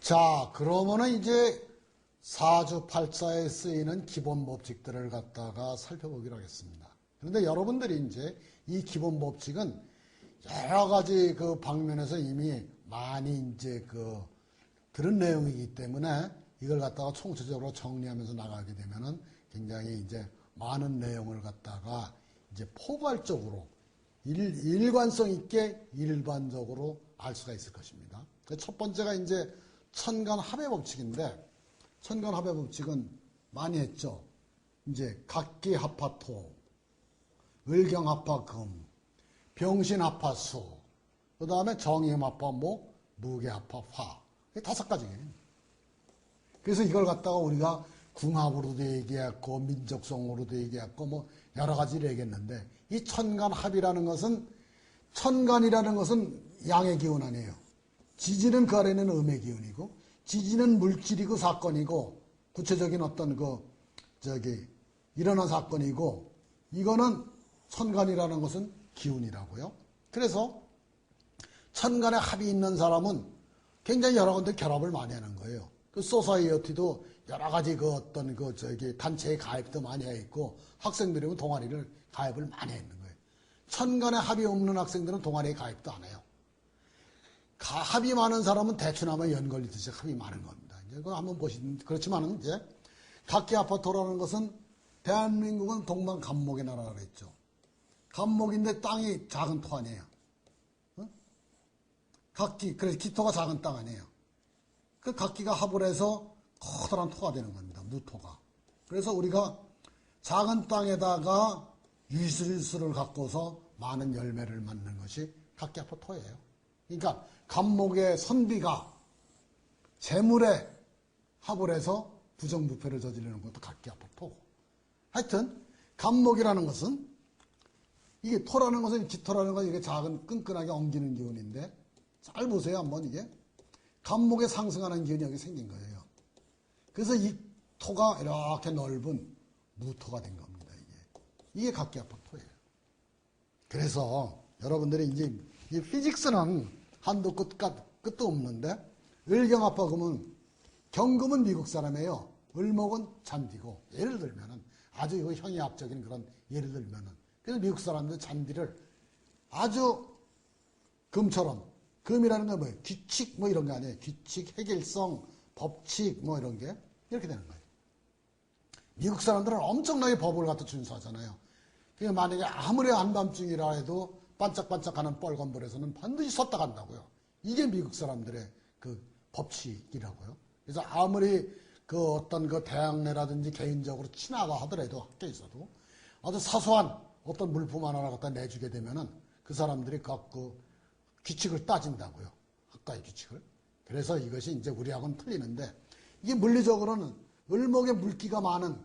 자, 그러면은 이제 사주팔자에 쓰이는 기본 법칙들을 갖다가 살펴보기로 하겠습니다. 그런데 여러분들이 이제 이 기본 법칙은 여러 가지 그 방면에서 이미 많이 이제 들은 내용이기 때문에 이걸 갖다가 총체적으로 정리하면서 나가게 되면은 굉장히 이제 많은 내용을 갖다가 이제 포괄적으로 일관성 있게 일반적으로 알 수가 있을 것입니다. 첫 번째가 이제 천간합의 법칙인데, 천간합의 법칙은 많이 했죠. 이제 각기합화토, 을경합화금, 병신합화수, 그 다음에 정임합화목, 무게합화화. 이 5가지예요. 그래서 이걸 갖다가 우리가 궁합으로도 얘기했고 민족성으로도 얘기했고 뭐 여러 가지를 얘기했는데, 이 천간합이라는 것은, 천간이라는 것은 양의 기운 아니에요. 지지는 그 아래는 음의 기운이고, 지지는 물질이고 사건이고 구체적인 어떤 일어난 사건이고, 이거는 천간이라는 것은 기운이라고요. 그래서 천간에 합이 있는 사람은 굉장히 여러 군데 결합을 많이 하는 거예요. 그 소사이어티도 여러 가지 단체에 가입도 많이 해 있고, 학생들이면 동아리를 가입을 많이 했는 거예요. 천간에 합이 없는 학생들은 동아리에 가입도 안 해요. 합이 많은 사람은 대추나무에 연 걸리듯이 합이 많은 겁니다. 이제 그거 한번 보시면, 그렇지만은 이제 각기합화토라는 것은, 대한민국은 동방간목의 나라라 그랬죠. 간목인데 땅이 작은 토 아니에요. 그래서 기토가 작은 땅 아니에요. 그 각기가 합을 해서 커다란 토가 되는 겁니다. 무토가. 그래서 우리가 작은 땅에다가 유실수를 갖고서 많은 열매를 맺는 것이 각기합화토예요. 그러니까 간목의 선비가 재물에 합을 해서 부정부패를 저지르는 것도 각기합화토고. 하여튼 간목이라는 것은, 이게 토라는 것은, 기토라는 것은 이게 작은 끈끈하게 엉기는 기운인데, 잘 보세요 한번. 이게 간목에 상승하는 기운이 여기 생긴 거예요. 그래서 이 토가 이렇게 넓은 무토가 된 겁니다. 이게 각기합화토예요. 그래서 여러분들이 이제 이 피직스는 한도 끝도 없는데, 을경합화금은, 경금은 미국 사람이에요. 을목은 잔디고, 예를 들면은 아주 이거 형이학적인 그런 예를 들면은, 그래서 미국 사람들 잔디를 아주 금처럼, 금이라는 건 뭐예요? 규칙 뭐 이런 게 아니에요. 규칙, 해결성, 법칙 뭐 이런 게 이렇게 되는 거예요. 미국 사람들은 엄청나게 법을 갖다 준수하잖아요. 그러니까 만약에 아무리 한밤중이라 해도 반짝반짝하는 빨간불에서는 반드시 섰다 간다고요. 이게 미국 사람들의 그 법칙이라고요. 그래서 아무리 어떤 대학내라든지 개인적으로 친하다 하더라도 학교에서도 아주 사소한 어떤 물품 하나 갖다 내주게 되면은 그 사람들이 그 규칙을 따진다고요. 학과의 규칙을. 그래서 이것이 이제 우리하고는 틀리는데, 이게 물리적으로는 을목의 물기가 많은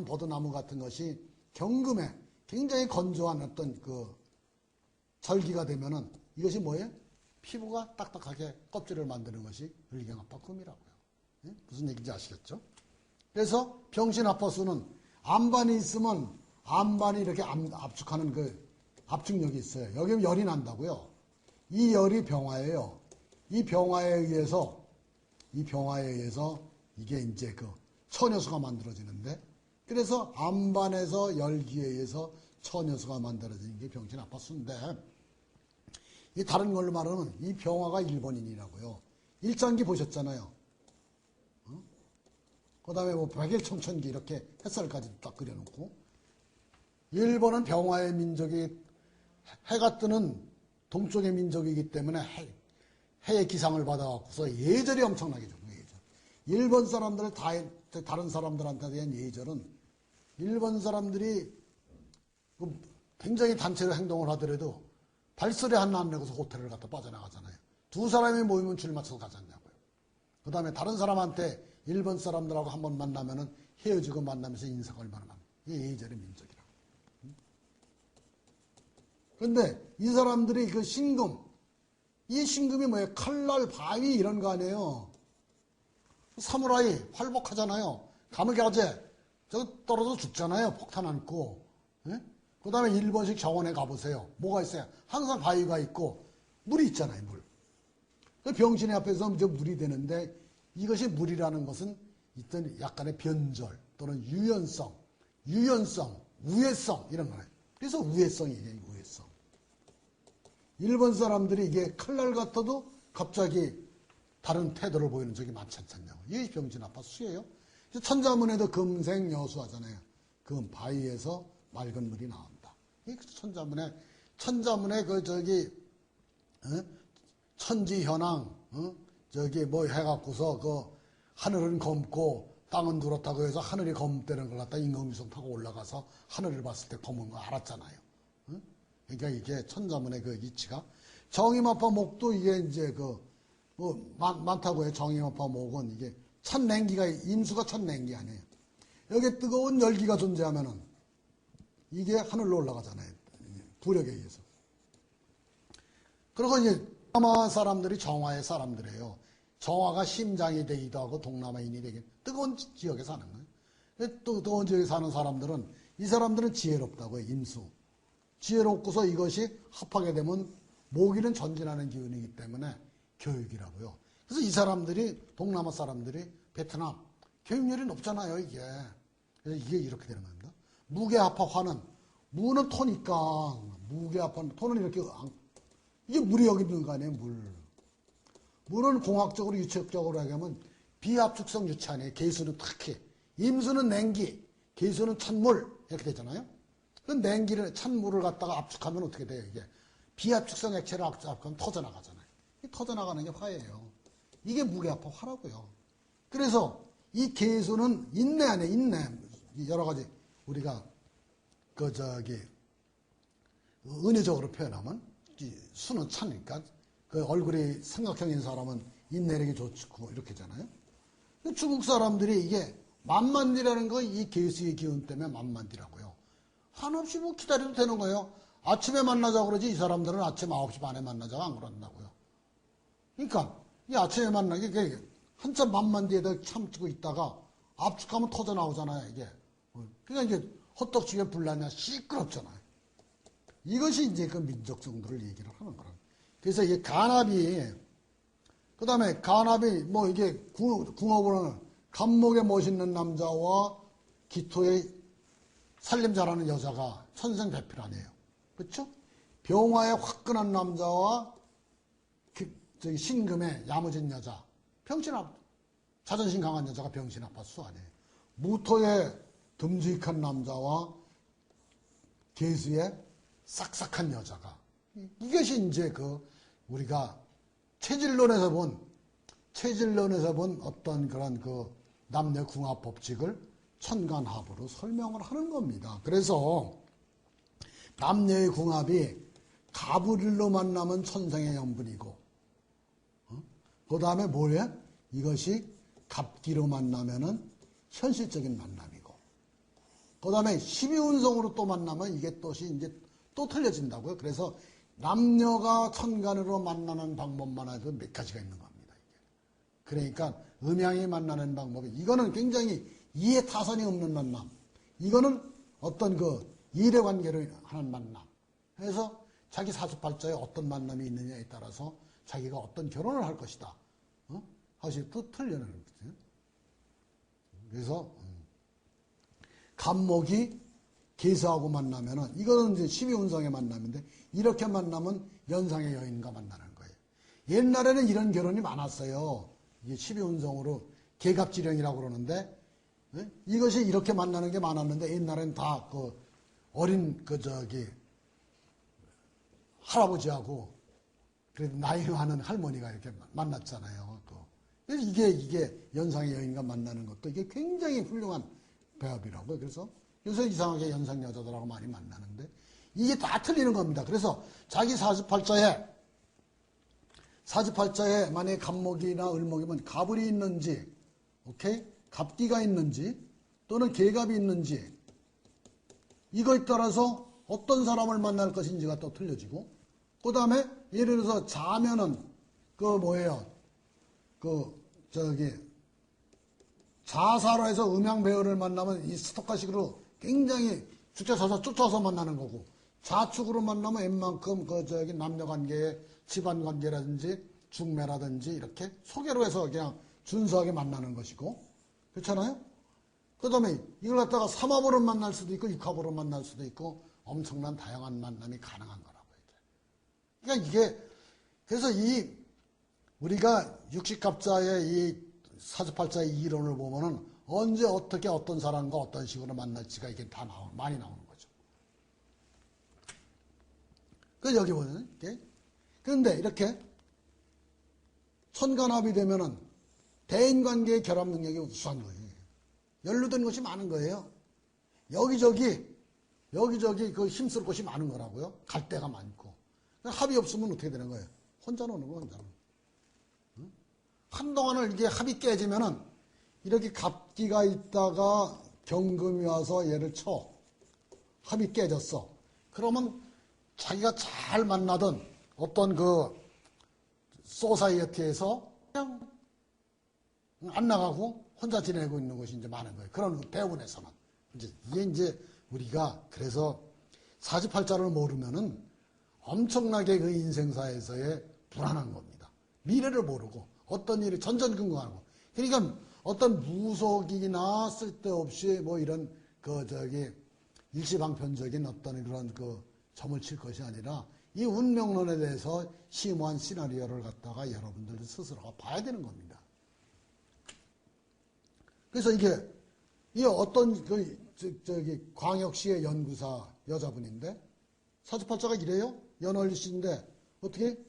버드나무 같은 것이 경금에 굉장히 건조한 어떤 절기가 되면은 이것이 뭐예요? 피부가 딱딱하게 껍질을 만드는 것이 을경합화금이라고요. 무슨 얘기인지 아시겠죠? 그래서 병신합화수는 안반이 있으면 안반이 이렇게 압축하는 압축력이 있어요. 여기 열이 난다고요. 이 열이 병화예요. 이 병화에 의해서 이게 이제 처녀수가 만들어지는데, 그래서 안반에서 열기에 의해서 처녀수가 만들어지는 게 병신합화수인데, 이 다른 걸로 말하면 이 병화가 1번인이라고요. 일장기 보셨잖아요. 그 다음에 뭐 백일청천기 이렇게 햇살까지 딱 그려놓고, 1번은 병화의 민족이 해가 뜨는 동쪽의 민족이기 때문에 해의 기상을 받아갖고서 예절이 엄청나게 좋은 예절. 일본 사람들 다른 사람들한테 대한 예절은, 일본 사람들이 굉장히 단체로 행동을 하더라도 발소리 하나 안 내고서 호텔을 갖다 빠져나가잖아요. 두 사람이 모이면 줄 맞춰서 가잖냐고요. 그 다음에 다른 사람한테 일본 사람들하고 한번 만나면은 헤어지고 만나면서 인사가 얼마나 많아요. 이게 예절의 민족이라고. 그런데 이 사람들이 이 신금이 뭐예요? 칼날, 바위 이런 거 아니에요. 사무라이 활복하잖아요. 감옥가재 저 떨어져 죽잖아요. 폭탄 안고. 그 다음에 일본식 정원에 가보세요. 뭐가 있어요? 항상 바위가 있고 물이 있잖아요. 물. 그 병신의 앞에서 이제 물이 되는데 이것이 물이라는 것은 있던 약간의 변절 또는 유연성, 우회성 이런 거예요. 그래서 우회성이에요. 우회성. 일본 사람들이 이게 칼날 같아도 갑자기 다른 태도를 보이는 적이 많지 않냐고. 이게 병신 아파 수예요. 천자문에도 금생 여수 하잖아요. 그 바위에서 맑은 물이 나온다. 이 천자문에 그 천지 현황 저기 뭐 해갖고서 그 하늘은 검고 땅은 누렇다고 해서 하늘이 검다는 걸 갖다 인공위성 타고 올라가서 하늘을 봤을 때 검은 거 알았잖아요. 그러니까 이게 천자문의 그 이치가 정이마파 목도 이게 이제 뭐 많다고 해요. 정이마파 목은 이게 천냉기가 임수가 천냉기 아니에요. 여기 뜨거운 열기가 존재하면은 이게 하늘로 올라가잖아요. 부력에 의해서. 그리고 이제 동남아 사람들이 정화의 사람들이에요. 정화가 심장이 되기도 하고 동남아인이 되기 뜨거운 지역에 사는 거예요. 또 뜨거운 지역에 사는 사람들은 이 사람들은 지혜롭다고요. 임수. 지혜롭고서 이것이 합하게 되면 모기는 전진하는 기운이기 때문에 교육이라고요. 그래서 이 사람들이 동남아 사람들이 베트남 교육열이 높잖아요. 이게. 그래서 이게 이렇게 되는 겁니다. 무게합화화는 무는 토니까 무게합화는 토는 이렇게 이게 물이 여기 있는 거 아니에요. 물은 공학적으로 유체적으로 하면 비압축성 유체 아니에요. 계수는 특히 임수는 냉기, 계수는 찬물 이렇게 되잖아요. 그 냉기를 찬물을 갖다가 압축하면 어떻게 돼요? 이게 비압축성 액체를 압축하면 터져나가잖아요. 이 터져나가는 게 화예요. 이게 무게합화 화라고요. 그래서 이 계수는 인내 안에 인내 여러 가지 우리가 은유적으로 표현하면 수는 차니까 그 얼굴이 삼각형인 사람은 인내력이 좋고 이렇게잖아요. 중국 사람들이 이게 만만디라는 거 이 계수의 기운 때문에 만만디라고요. 한없이 뭐 기다려도 되는 거예요. 아침에 만나자고 그러지 이 사람들은 아침 9시 반에 만나자고 안 그런다고요. 그러니까 이 아침에 만나게 한참 만만디에다 참고 있다가 압축하면 터져 나오잖아요. 이게. 그러니까 이제 헛떡지게 불나냐 시끄럽잖아요. 이것이 이제 그 민족 정도를 얘기를 하는 거라. 그래서 이게 그 다음에 간압이 뭐 이게 궁합으로는 간목에 멋있는 남자와 기토에 살림 잘하는 여자가 천생배필 아니에요. 그렇죠? 병화에 화끈한 남자와 신금에 야무진 여자, 자존심 강한 여자가 병신아파수 아니에요. 무토에 듬직한 남자와 계수에 싹싹한 여자가 이것이 이제 우리가 체질론에서 본 어떤 그런 남녀 궁합 법칙을 천간합으로 설명을 하는 겁니다. 그래서 남녀의 궁합이 가불일로 만나면 천생의 연분이고, 그 다음에 뭐예요? 이것이 갑기로 만나면은 현실적인 만남이고, 그 다음에 12운성으로 또 만나면 이게 또 틀려진다고요. 그래서 남녀가 천간으로 만나는 방법만 해도 몇 가지가 있는 겁니다. 이게. 그러니까 음양이 만나는 방법이 이거는 굉장히 이해 타선이 없는 만남. 이거는 어떤 이례관계로 하는 만남. 그래서 자기 사주팔자에 어떤 만남이 있느냐에 따라서 자기가 어떤 결혼을 할 것이다. 하시 또 틀려는 거죠. 그래서 간목이 계수하고 만나면은 이거는 이제 12운성의 만남인데 이렇게 만나면 연상의 여인과 만나는 거예요. 옛날에는 이런 결혼이 많았어요. 이게 12운성으로 계갑지령이라고 그러는데 이것이 이렇게 만나는 게 많았는데 옛날엔 다 어린 할아버지하고 그래도 나이 많은 할머니가 이렇게 만났잖아요. 그래서 이게 연상의 여인과 만나는 것도 이게 굉장히 훌륭한 배합이라고요. 그래서 요새 이상하게 연상 여자들하고 많이 만나는데 이게 다 틀리는 겁니다. 그래서 자기 사주팔자에 만약에 갑목이나 을목이면 갑을이 있는지, 오케이? 갑기가 있는지 또는 계갑이 있는지 이거에 따라서 어떤 사람을 만날 것인지가 또 틀려지고, 그 다음에 예를 들어서 자면은 자사로 해서 음양배우를 만나면 이 스토카식으로 굉장히 쫓아서 만나는 거고, 좌축으로 만나면 웬만큼 남녀관계의 집안관계라든지 중매라든지 이렇게 소개로 해서 그냥 준수하게 만나는 것이고, 그렇잖아요? 그 다음에 이걸 갖다가 삼합으로 만날 수도 있고 육합으로 만날 수도 있고 엄청난 다양한 만남이 가능한 거라고 이게. 그러니까 이게 그래서 이 우리가 육식갑자의 이 사주팔자의 이론을 보면은 언제 어떻게 어떤 사람과 어떤 식으로 만날지가 이게 다 많이 나오는 거죠. 그 여기 보면 이게 그런데 이렇게 천간합이 되면은 대인관계의 결합 능력이 우수한 거예요. 연루된 것이 많은 거예요. 여기저기 그 힘쓸 곳이 많은 거라고요. 갈 데가 많고. 합이 없으면 어떻게 되는 거예요? 혼자 노는 거, 혼자 노는 거. 응? 한동안을 이게 합이 깨지면은 이렇게 갑기가 있다가 경금이 와서 얘를 쳐. 합이 깨졌어. 그러면 자기가 잘 만나던 어떤 그 소사이어티에서 그냥 안 나가고 혼자 지내고 있는 것이 이제 많은 거예요. 그런 배운에서는. 이게 이제 우리가 그래서 사주팔자를 모르면은 엄청나게 그 인생사에서의 불안한 겁니다. 미래를 모르고 어떤 일이 전전긍긍하고. 그러니까 어떤 무속이나 쓸데없이 뭐 이런 일시방편적인 어떤 그런 점을 칠 것이 아니라 이 운명론에 대해서 심오한 시나리오를 갖다가 여러분들 스스로가 봐야 되는 겁니다. 그래서 이게 어떤 광역시의 연구사 여자분인데 사주팔자가 이래요? 연월리시인데 어떻게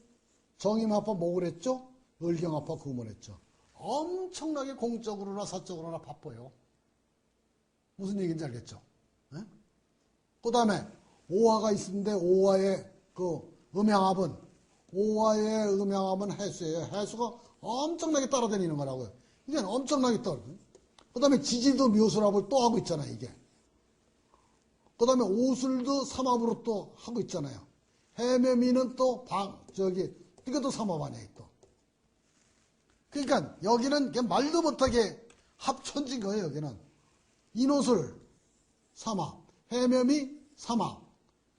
정임합파 목을 했죠? 을경합파 금을 했죠. 엄청나게 공적으로나 사적으로나 바빠요. 무슨 얘기인지 알겠죠? 네? 그 다음에 오화가 있는데 오화의 음양합은 해수예요. 해수가 엄청나게 따라다니는 거라고요. 이게 엄청나게 따라다니는. 그 다음에 지지도 묘술합을 또 하고 있잖아요, 이게. 그 다음에 오술도 삼합으로 또 하고 있잖아요. 해매미는 또 이것도 삼합 아니에요, 또. 그러니까 여기는 말도 못하게 합천진 거예요, 여기는. 인오술 삼합, 해매미 삼합,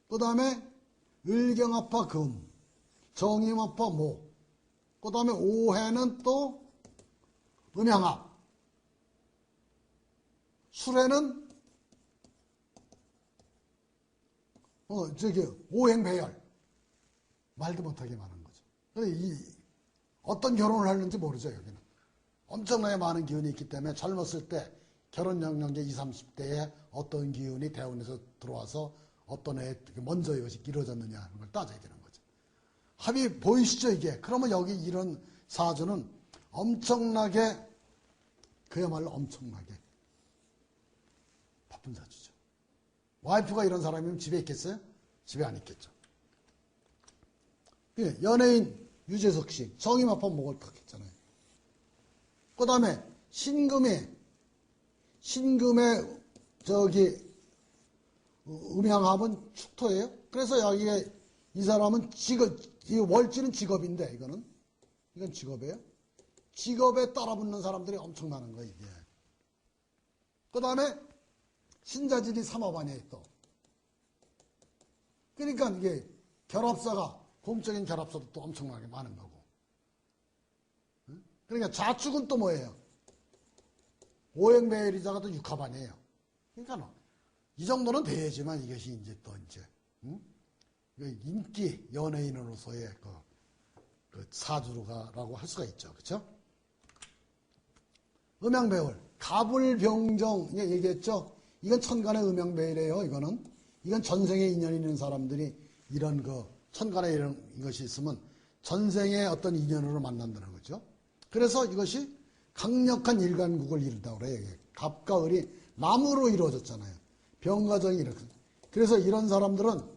그 다음에 을경합파 금, 정임합파 목, 그 다음에 오해는 또 음양합, 술에는 오행배열. 말도 못하게 많은 거죠. 어떤 결혼을 하는지 모르죠, 여기는. 엄청나게 많은 기운이 있기 때문에 젊었을 때 결혼 연령제 20, 30대에 어떤 기운이 대운에서 들어와서 어떤 애 먼저 이것이 이루어졌느냐 하는 걸 따져야 되는 거죠. 합이 보이시죠, 이게? 그러면 여기 이런 사주는 엄청나게, 그야말로 엄청나게 바쁜 사주죠. 와이프가 이런 사람이면 집에 있겠어요? 집에 안 있겠죠. 연예인 유재석 씨, 정임합파 목을 탁 했잖아요. 그 다음에 신금의 음양합은 축토예요. 그래서 여기에 이 사람은 이 월지는 직업인데, 이건 직업이에요. 직업에 따라붙는 사람들이 엄청 많은 거예요, 이게. 그 다음에 신자진이 삼합 아니에요, 또. 그러니까 이게 결합사가, 공적인 결합사도 또 엄청나게 많은 거고. 그러니까 자축은 또 뭐예요? 오행매일이자가 또 육합 아니에요. 그러니까 이 정도는 돼야지만 이것이 이제 또 인기 연예인으로서의 그 사주라고 할 수가 있죠. 그렇죠? 음양배울, 갑을병정 얘기했죠. 이건 천간의 음양배일이에요. 이건 전생에 인연이 있는 사람들이 이런 천간에 이런 것이 있으면 전생의 어떤 인연으로 만난다는 거죠. 그래서 이것이 강력한 일간국을 이룬다고 그래요. 갑과 을이 나무로 이루어졌잖아요. 병가정이 이렇게. 그래서 이런 사람들은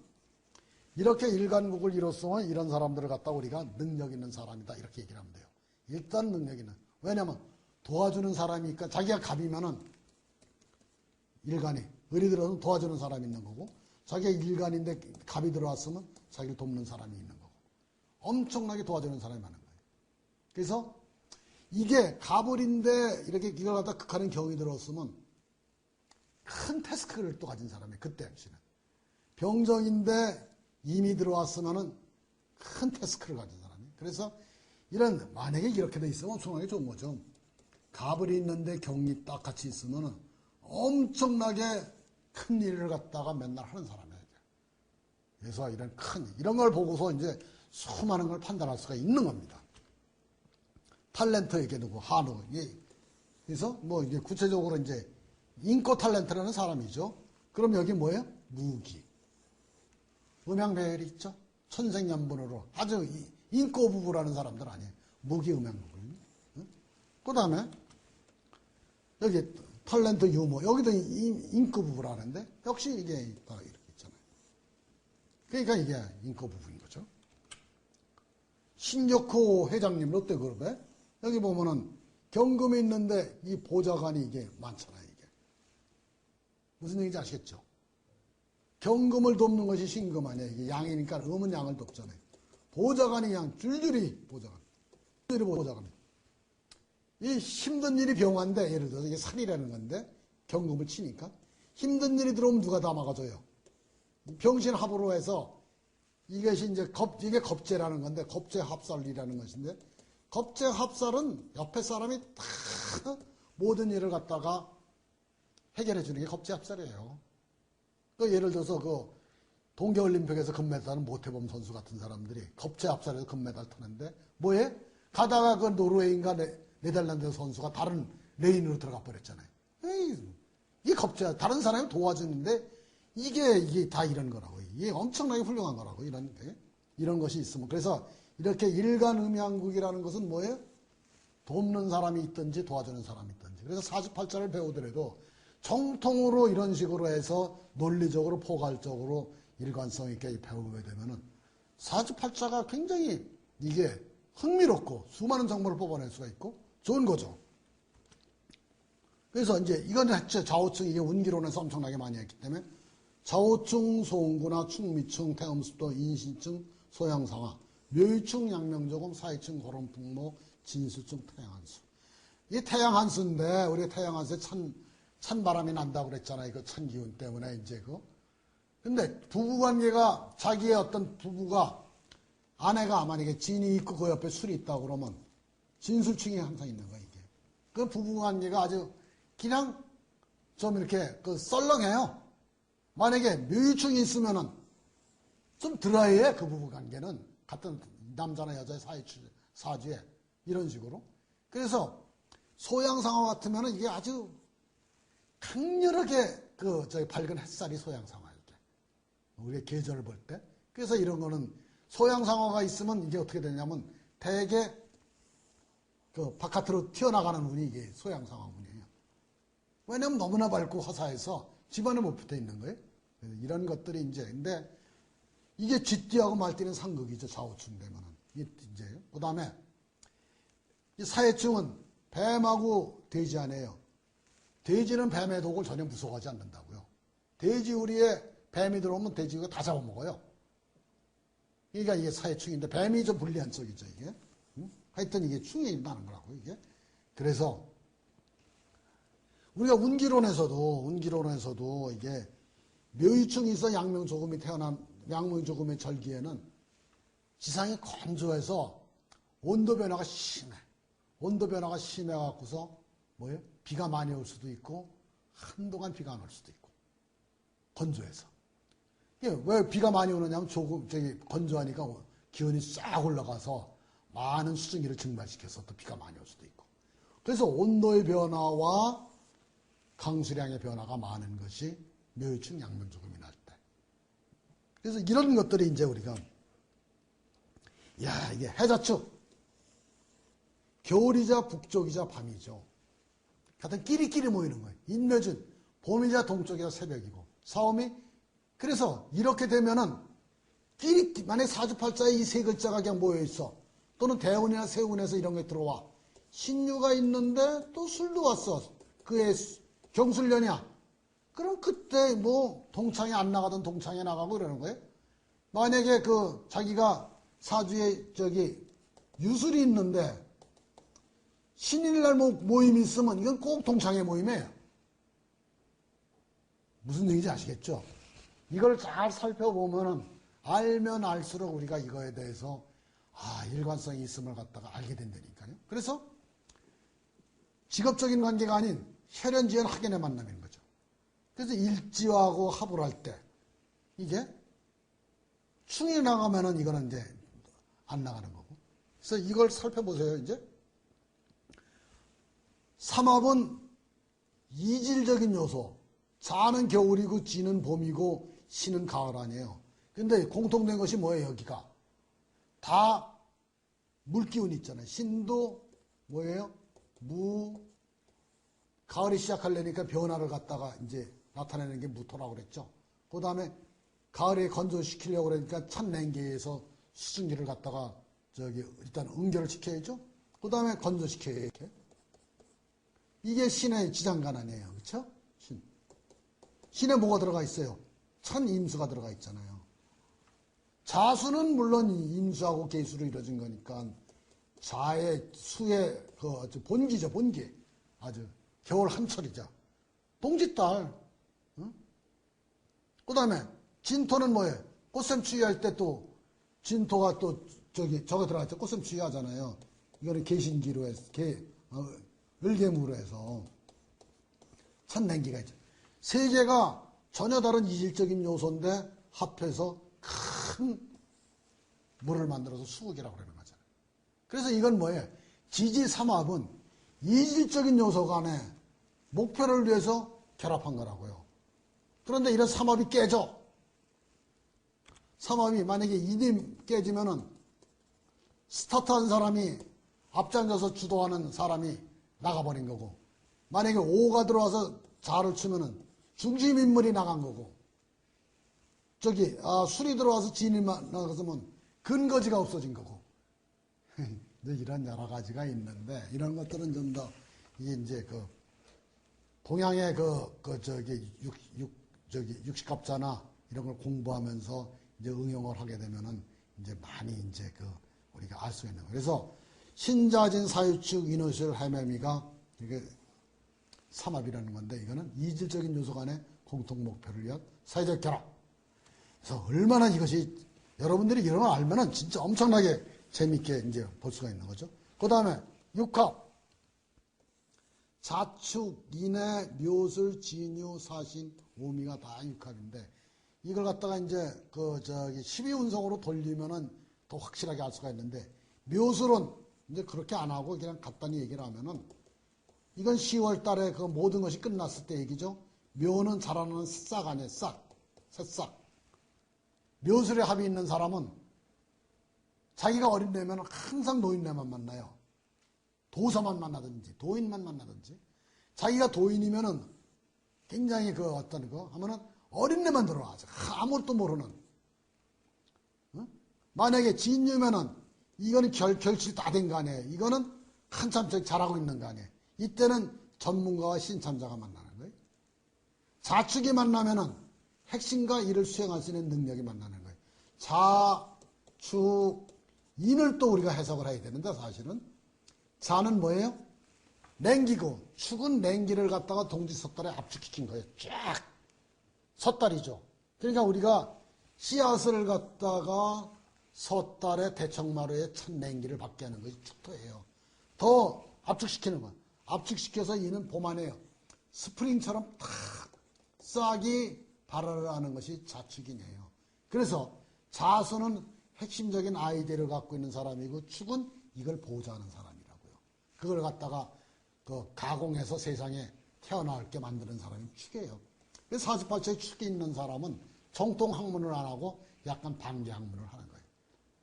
이렇게 일간국을 이뤘으면 이런 사람들을 갖다 우리가 능력 있는 사람이다 이렇게 얘기를 하면 돼요. 일단 능력 있는. 왜냐하면 도와주는 사람이니까 자기가 갑이면은 일간이 을이 들어서 도와주는 사람이 있는 거고 자기가 일간인데 갑이 들어왔으면 자기를 돕는 사람이 있는 거고 엄청나게 도와주는 사람이 많은 거예요. 그래서 이게 갑을인데 이렇게 이걸 갖다 극하는 경이 들었으면 큰 태스크를 또 가진 사람이에요. 그때 당시는. 병정인데 이미 들어왔으면은 큰 태스크를 가진 사람이에요. 그래서 이런, 만약에 이렇게 돼 있으면 엄청나게 좋은 거죠. 갑을이 있는데 경이 딱 같이 있으면 엄청나게 큰 일을 갖다가 맨날 하는 사람이에요. 그래서 이런 걸 보고서 이제 수많은 걸 판단할 수가 있는 겁니다. 탤런트 이게 누구, 한우. 그래서 뭐 이게 구체적으로 이제 인코 탤런트라는 사람이죠. 그럼 여기 뭐예요? 무기. 음향배열이 있죠? 천생연분으로 아주 인코 부부라는 사람들 아니에요. 무기 음향부부. 그 다음에 여기 탤런트 유머. 여기도 인코 부부라는데 역시 이게 이렇게 있잖아요. 그러니까 이게 인코 부부인 거죠. 신격호 회장님 롯데그룹에 여기 보면은 경금이 있는데 이 보좌관이 이게 많잖아요. 이게 무슨 얘기인지 아시겠죠? 경금을 돕는 것이 신금 아니에요. 이게 양이니까 음은 양을 돕잖아요. 보좌관이 양 줄줄이 보좌관. 이 힘든 일이 병화인데 예를 들어서 이게 살이라는 건데 경금을 치니까 힘든 일이 들어오면 누가 다 막아줘요. 병신합으로 해서 이것이 이제 이게 겁재라는 건데 겁재합살이라는 것인데 겁재합살은 옆에 사람이 다 모든 일을 갖다가 해결해 주는 게 겁재합살이에요. 그 예를 들어서 그 동계올림픽에서 금메달은 모태범 선수 같은 사람들이 겁재합살에서 금메달 타는데 뭐해? 가다가 그 노르웨이인가 네덜란드 선수가 다른 레인으로 들어가 버렸잖아요. 이게 겁재, 다른 사람이 도와주는데 이게 다 이런 거라고. 이게 엄청나게 훌륭한 거라고. 이런 것이 있으면. 그래서 이렇게 일간음향국이라는 것은 뭐예요? 돕는 사람이 있든지 도와주는 사람이 있든지. 그래서 48자를 배우더라도 정통으로 이런 식으로 해서 논리적으로 포괄적으로 일관성 있게 배우게 되면은 48자가 굉장히 이게 흥미롭고 수많은 정보를 뽑아낼 수가 있고 좋은 거죠. 그래서 이제 이거는 좌우층, 이게 운기론에서 엄청나게 많이 했기 때문에 좌우층, 소음구나, 충미층, 태음습도, 인신층, 소양상하, 묘유층, 양명조금, 사이층, 고름풍모, 진수층, 태양한수. 이 태양한수인데 우리 태양한수에 찬바람이 난다고 그랬잖아요. 그 찬기운 때문에 이제 근데 부부관계가 자기의 어떤 부부가 아내가 만약에 진이 있고 그 옆에 술이 있다고 그러면 진술층이 항상 있는 거예요. 이게. 그 부부관계가 아주 그냥 좀 이렇게 썰렁해요. 만약에 묘유층이 있으면은 좀 드라이해. 그 부부관계는 같은 남자나 여자의 사주에 이런 식으로. 그래서 소양상화 같으면은 이게 아주 강렬하게 밝은 햇살이 소양상화일 때. 우리가 계절을 볼 때. 그래서 이런 거는 소양상화가 있으면 이게 어떻게 되냐면 대개 바깥으로 튀어나가는 운이 이게 소양상화 운이에요. 왜냐면 너무나 밝고 화사해서 집안에 못 붙어 있는 거예요. 이런 것들이 이제, 근데 이게 쥐띠하고 말띠는 상극이죠. 좌우층 되면은. 이제, 그 다음에 사해층은 뱀하고 돼지 아니에요. 돼지는 뱀의 독을 전혀 무서워하지 않는다고요. 돼지우리에 뱀이 들어오면 돼지가 다 잡아먹어요. 그러니까 이게 사해충인데 뱀이 좀 불리한 쪽이죠, 이게. 하여튼 이게 충이 나는 거라고, 이게. 그래서 우리가 운기론에서도 이게 묘유충이 있어 양명조금이 태어난 양명조금의 절기에는 지상이 건조해서 온도 변화가 심해. 온도 변화가 심해갖고서 뭐예요? 비가 많이 올 수도 있고 한동안 비가 안 올 수도 있고 건조해서. 왜 비가 많이 오느냐면 건조하니까 기온이 싹 올라가서 많은 수증기를 증발시켜서 또 비가 많이 올 수도 있고. 그래서 온도의 변화와 강수량의 변화가 많은 것이 묘유층 양면조금이 날 때. 그래서 이런 것들이 이제 우리가 이게 해자축 겨울이자 북쪽이자 밤이죠. 하여튼 끼리끼리 모이는 거예요. 인묘준 봄이자 동쪽이자 새벽이고 사오미. 그래서 이렇게 되면은 만약에 사주팔자에 이 세 글자가 그냥 모여있어. 또는 대운이나 세운에서 이런 게 들어와. 신유가 있는데 또 술도 왔어. 그의 경술년이야. 그럼 그때 뭐 동창이 안 나가던 동창이 나가고 그러는 거예요. 만약에 자기가 사주에 유술이 있는데 신일날 모임이 있으면 이건 꼭 동창회 모임이에요. 무슨 얘기인지 아시겠죠? 이걸 잘 살펴보면은 알면 알수록 우리가 이거에 대해서 일관성이 있음을 갖다가 알게 된다니까요. 그래서 직업적인 관계가 아닌 혈연지연 학연의 만남인 거죠. 그래서 일지하고 합을 할 때 이게 충이 나가면은 이거는 이제 안 나가는 거고. 그래서 이걸 살펴보세요. 이제 삼합은 이질적인 요소. 자는 겨울이고 지는 봄이고 시는 가을 아니에요. 근데 공통된 것이 뭐예요? 여기가 다 물기운이 있잖아요. 신도 뭐예요? 가을이 시작하려니까 변화를 갖다가 이제 나타내는 게 무토라고 그랬죠. 그 다음에 가을에 건조시키려고 그러니까 찬 냉기에서 수증기를 갖다가 일단 응결을 시켜야죠. 그 다음에 건조시켜야 이렇게. 이게 신의 지장간 아니에요. 그렇죠? 신에 뭐가 들어가 있어요? 찬 임수가 들어가 있잖아요. 자수는 물론 임수하고 계수로 이루어진 거니까 자의 수의 본기죠. 본기. 아주 겨울 한철이죠. 동짓달. 응? 그 다음에 진토는 뭐예요? 꽃샘추위할 때 또 진토가 또 저거 들어갔죠. 꽃샘추위 하잖아요. 이거는 계신기로 해서 을개무로 해서 찬 냉기가 있죠. 세 개가 전혀 다른 이질적인 요소인데 합해서 큰 물을 만들어서 수국이라고 그러는 거잖아요. 그래서 이건 뭐예요? 지지삼합은 이질적인 요소 간에 목표를 위해서 결합한 거라고요. 그런데 이런 삼합이 깨져. 삼합이 만약에 2님 깨지면은 스타트한 사람이 앞장서서 주도하는 사람이 나가버린 거고, 만약에 5가 들어와서 자를 치면은 중심 인물이 나간 거고, 술이 들어와서 진이 나가서면 근거지가 없어진 거고. 이런 여러 가지가 있는데, 이런 것들은 좀 더, 이게 이제 동양의 육식갑자나 이런 걸 공부하면서 이제 응용을 하게 되면은 이제 많이 이제 우리가 알 수 있는 거예요. 그래서 신자진 사유축 인호술 해매미가 이게 삼합이라는 건데, 이거는 이질적인 요소 간의 공통 목표를 위한 사회적 결합. 그래서 얼마나 이것이 여러분들이 이런 걸 알면은 진짜 엄청나게 재밌게 이제 볼 수가 있는 거죠. 그 다음에 육합. 자축, 인해, 묘술, 진유, 사신, 오미가 다 육합인데, 이걸 갖다가 이제 12운성으로 돌리면은 더 확실하게 알 수가 있는데, 묘술은 이제 그렇게 안 하고 그냥 간단히 얘기를 하면은, 이건 10월 달에 모든 것이 끝났을 때 얘기죠. 묘는 자라나는 싹 아니에요. 새싹. 묘술에 합이 있는 사람은 자기가 어린애면 항상 노인네만 만나요. 도사만 만나든지 도인만 만나든지. 자기가 도인이면은 굉장히 하면은 어린애만 들어와서 아무것도 모르는. 만약에 진유면은 이거는 결실이 다 된 거 아니에요. 이거는 한참 잘하고 있는 거 아니에요. 이때는 전문가와 신참자가 만나는 거예요. 자축이 만나면은 핵심과 일을 수행할 수 있는 능력이 만나는 거예요. 자축, 인을 또 우리가 해석을 해야 되는데, 사실은 자는 뭐예요? 냉기고, 축은 냉기를 갖다가 동지섣달에 압축시킨 거예요. 쫙 섣달이죠. 그러니까 우리가 씨앗을 갖다가 섣달에 대청마루에 찬 냉기를 받게 하는 것이 축토예요. 더 압축시키는 거예요. 압축시켜서 이는 봄안에요. 스프링처럼 탁 싹이 발화를 하는 것이 자축이네요. 그래서 자수는 핵심적인 아이디어를 갖고 있는 사람이고, 축은 이걸 보좌하는 사람이라고요. 그걸 갖다가 가공해서 세상에 태어나게 만드는 사람이 축이에요. 그래서 48초에 축이 있는 사람은 정통 학문을 안 하고 약간 반개 학문을 하는 거예요.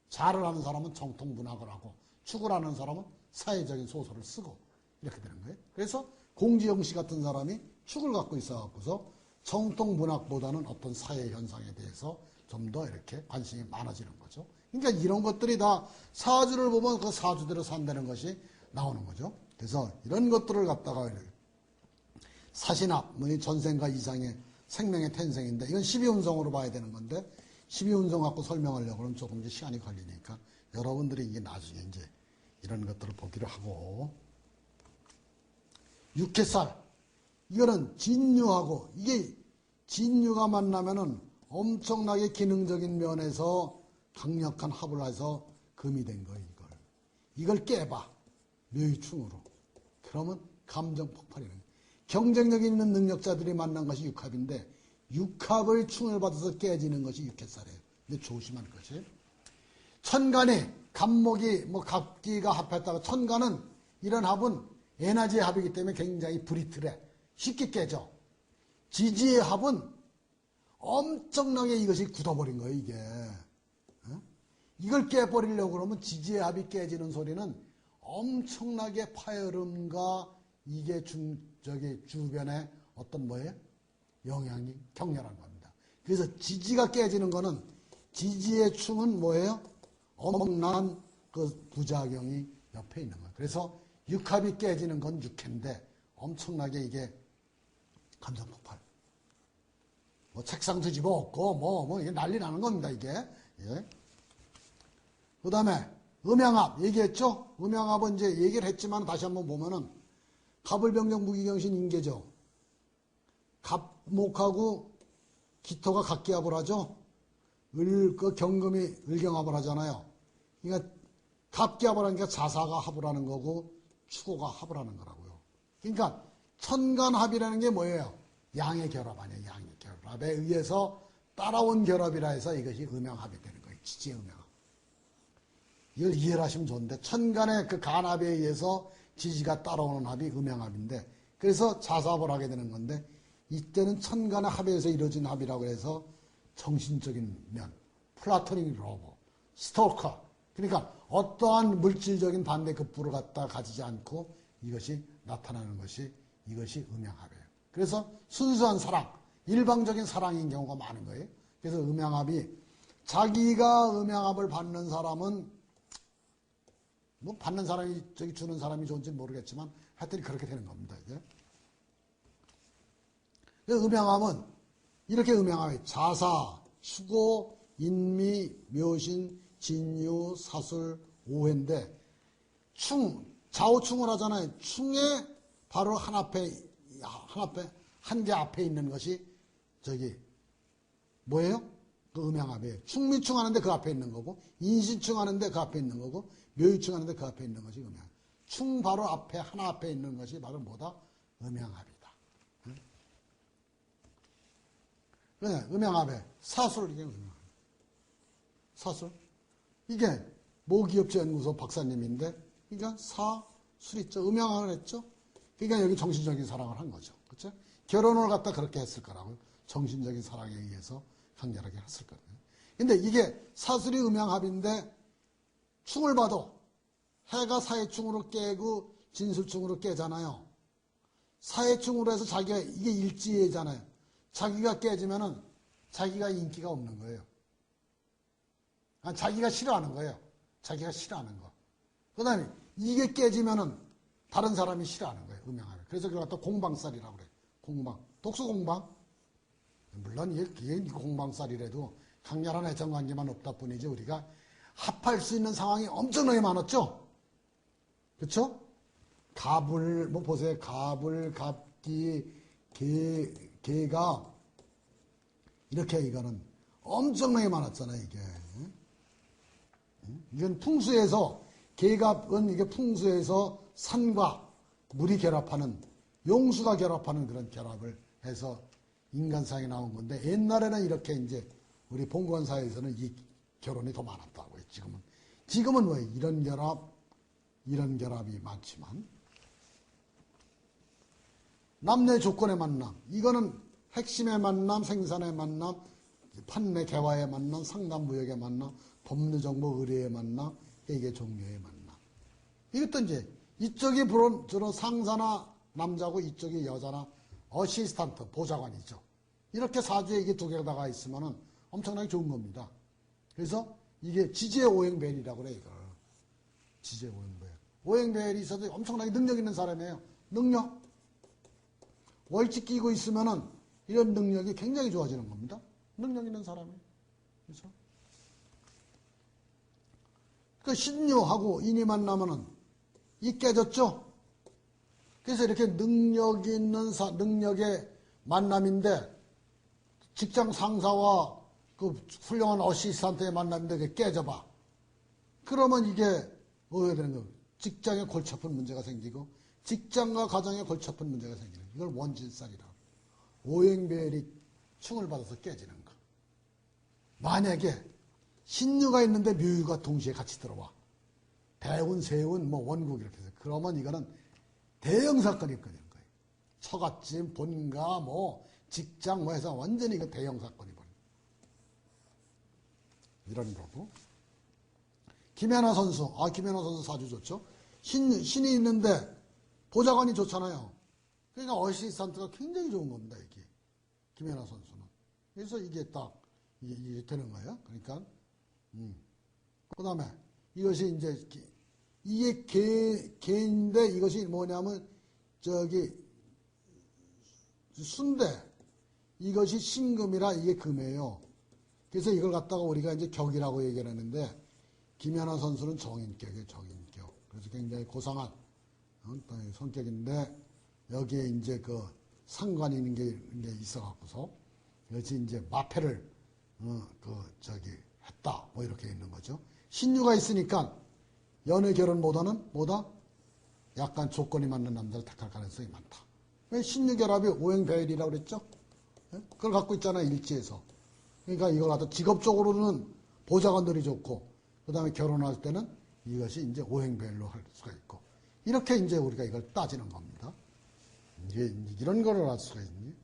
자를 하는 사람은 정통 문학을 하고, 축을 하는 사람은 사회적인 소설을 쓰고, 이렇게 되는 거예요. 그래서 공지영 씨 같은 사람이 축을 갖고 있어갖고서 정통 문학보다는 어떤 사회 현상에 대해서 좀 더 이렇게 관심이 많아지는 거죠. 그러니까 이런 것들이 다 사주를 보면 그 사주대로 산다는 것이 나오는 거죠. 그래서 이런 것들을 갖다가 사신합, 전생과 이상의 생명의 탄생인데, 이건 12운성으로 봐야 되는 건데, 12운성 갖고 설명하려고 하면 조금 이제 시간이 걸리니까 여러분들이 이게 나중에 이제 이런 것들을 보기로 하고. 육해살, 이거는 진유하고, 이게 진유가 만나면은 엄청나게 기능적인 면에서 강력한 합을 해서 금이 된 거예요, 이걸. 이걸 깨봐. 묘유충으로. 그러면 감정 폭발이 나요. 경쟁력 있는 능력자들이 만난 것이 육합인데 육합의 충을 받아서 깨지는 것이 육해살이에요. 근데 조심할 것이 천간이 갑목이 갑기가 합했다가 천간은 이런 합은 에너지의 합이기 때문에 굉장히 브리틀해. 쉽게 깨져. 지지의 합은 엄청나게 이것이 굳어버린 거예요, 이게. 이걸 깨버리려고 그러면 지지의 합이 깨지는 소리는 엄청나게 파열음과 이게 주변에 어떤 영향이 격렬한 겁니다. 그래서 지지가 깨지는 거는 지지의 충은 엄청난 그 부작용이 옆에 있는 거예요. 그래서 육합이 깨지는 건 육해인데 엄청나게 이게 감정 폭발. 책상 뒤집어 엎고 이게 난리 나는 겁니다, 이게. 예. 그 다음에 음양합 얘기했죠? 음양합은 이제 얘기를 했지만 다시 한번 보면은 갑을병정 무기경신 인계죠. 갑목하고 기토가 각기합을 하죠. 경금이 을경합을 하잖아요. 그러니까 갑기합을 하니까 자사가 합을 하는 거고 추고가 합을 하는 거라고요. 그러니까 천간합이라는 게 뭐예요? 양의 결합 아니에요. 양의 결합에 의해서 따라온 결합이라 해서 이것이 음양합이 되는 거예요. 지지의 음양합. 이걸 이해를 하시면 좋은데 천간의 그 간합에 의해서 지지가 따라오는 합이 음양합인데 그래서 자사합을 하게 되는 건데 이때는 천간의 합에 의해서 이루어진 합이라고 해서 정신적인 면, 플라토닉 로버, 스토커 그러니까 어떠한 물질적인 반대급부를 갖다 가지지 않고 이것이 나타나는 것이 이것이 음양합이에요. 그래서 순수한 사랑, 일방적인 사랑인 경우가 많은 거예요. 그래서 음양합이 자기가 음양합을 받는 사람은 받는 사람이 주는 사람이 좋은지는 모르겠지만 하여튼 그렇게 되는 겁니다. 이제. 음양합은 이렇게 음양합이 자사, 수고, 인미, 묘신, 진유, 사술, 오해인데 좌우충을 하잖아요. 충에 바로 한 개 앞에 있는 것이 뭐예요? 그 음양합이에요. 충미충 하는데 그 앞에 있는 거고 인신충 하는데 그 앞에 있는 거고 묘유충 하는데 그 앞에 있는 것이 음양. 충 바로 하나 앞에 있는 것이 바로 뭐다? 음양합이다. 네, 음양합에 사술 이게 음양합. 사술 이게 모기업체연구소 박사님인데 그러니까 사술 있죠. 음양합을 했죠. 그러니까 여기 정신적인 사랑을 한 거죠. 그렇죠? 결혼을 갖다 그렇게 했을 거라고요. 정신적인 사랑에 의해서 강렬하게 했을 거예요. 근데 이게 사술이 음양합인데 충을 봐도 해가 사해충으로 깨고 진술충으로 깨잖아요. 사해충으로 해서 자기가 이게 일지잖아요. 자기가 깨지면은 자기가 인기가 없는 거예요. 자기가 싫어하는 거예요. 자기가 싫어하는 거. 그 다음에 이게 깨지면은 다른 사람이 싫어하는 거예요. 음양합에. 그래서 그걸 갖다 공방살이라고 그래요. 공방. 독수공방. 물론 이게 공방살이라도 강렬한 애정관계만 없다 뿐이지 우리가 합할 수 있는 상황이 엄청나게 많았죠. 그렇죠? 갑을 보세요. 갑을 갑기 개가 이렇게 이거는 엄청나게 많았잖아요. 이건 풍수에서 개갑은 이게 풍수에서 산과 물이 결합하는 용수가 결합하는 그런 결합을 해서 인간상에 나온 건데 옛날에는 이렇게 이제 우리 봉건사에서는 이 결혼이 더 많았다고요. 지금은 왜 이런 결합이 많지만 남녀의 조건의 만남 이거는 핵심의 만남, 생산의 만남, 판매 개화의 만남, 상담 무역의 만남, 법률 정보 의뢰의 만남, 이게 종교의 만남. 이것도 이제 이쪽이 주로 상사나 남자고 이쪽이 여자나 어시스탄트, 보좌관이죠. 이렇게 사주에 이게 두 개가 나가 있으면은 엄청나게 좋은 겁니다. 그래서 이게 지지의 오행벨이라고 그래요, 이걸. 지지의 오행벨. 오행벨이 있어도 엄청나게 능력 있는 사람이에요. 능력. 월지 끼고 있으면은 이런 능력이 굉장히 좋아지는 겁니다. 능력 있는 사람이에요. 그래서. 그 신유하고 인이 만나면은 이 깨졌죠? 그래서 이렇게 능력 있는 능력의 만남인데 직장 상사와 그 훌륭한 어시스탄트의 만남인데 그게 깨져봐. 그러면 이게 뭐가 되는 거예요? 직장에 골치 아픈 문제가 생기고 직장과 가정에 골치 아픈 문제가 생기는 이걸 원진살이라고. 오행배열이 충을 받아서 깨지는 거. 만약에 신유가 있는데 묘유가 동시에 같이 들어와. 대운, 세운, 뭐 원국 이렇게 해서 그러면 이거는 대형 사건이 되는 거예요. 처갓집, 본가, 뭐 직장 뭐 해서 완전히 이거 대형 사건이 벌어요. 이런 거고. 김연아 선수, 김연아 선수 사주 좋죠. 신이 있는데 보좌관이 좋잖아요. 그러니까 어시스턴트가 굉장히 좋은 겁니다, 이게. 김연아 선수는. 그래서 이게 딱, 이게 되는 거예요. 그러니까, 그 다음에 이것이 이제, 이게 개인데 이것이 뭐냐면, 순대. 이것이 신금이라 이게 금이에요. 그래서 이걸 갖다가 우리가 이제 격이라고 얘기를 하는데, 김연아 선수는 정인격이에요, 정인격. 그래서 굉장히 고상한 성격인데, 여기에 이제 그 상관이 있는 게 있어갖고서, 여기 이제 마패를, 했다. 뭐 이렇게 있는 거죠. 신유가 있으니까, 연애 결혼보다는 뭐다? 약간 조건이 맞는 남자를 택할 가능성이 많다. 왜 신유결합이 오행배열이라고 그랬죠? 그걸 갖고 있잖아요, 일지에서. 그러니까 이걸 갖다 직업적으로는 보좌관들이 좋고, 그 다음에 결혼할 때는 이것이 이제 오행배열로 할 수가 있고, 이렇게 이제 우리가 이걸 따지는 겁니다. 이런 거를 알 수가 있니?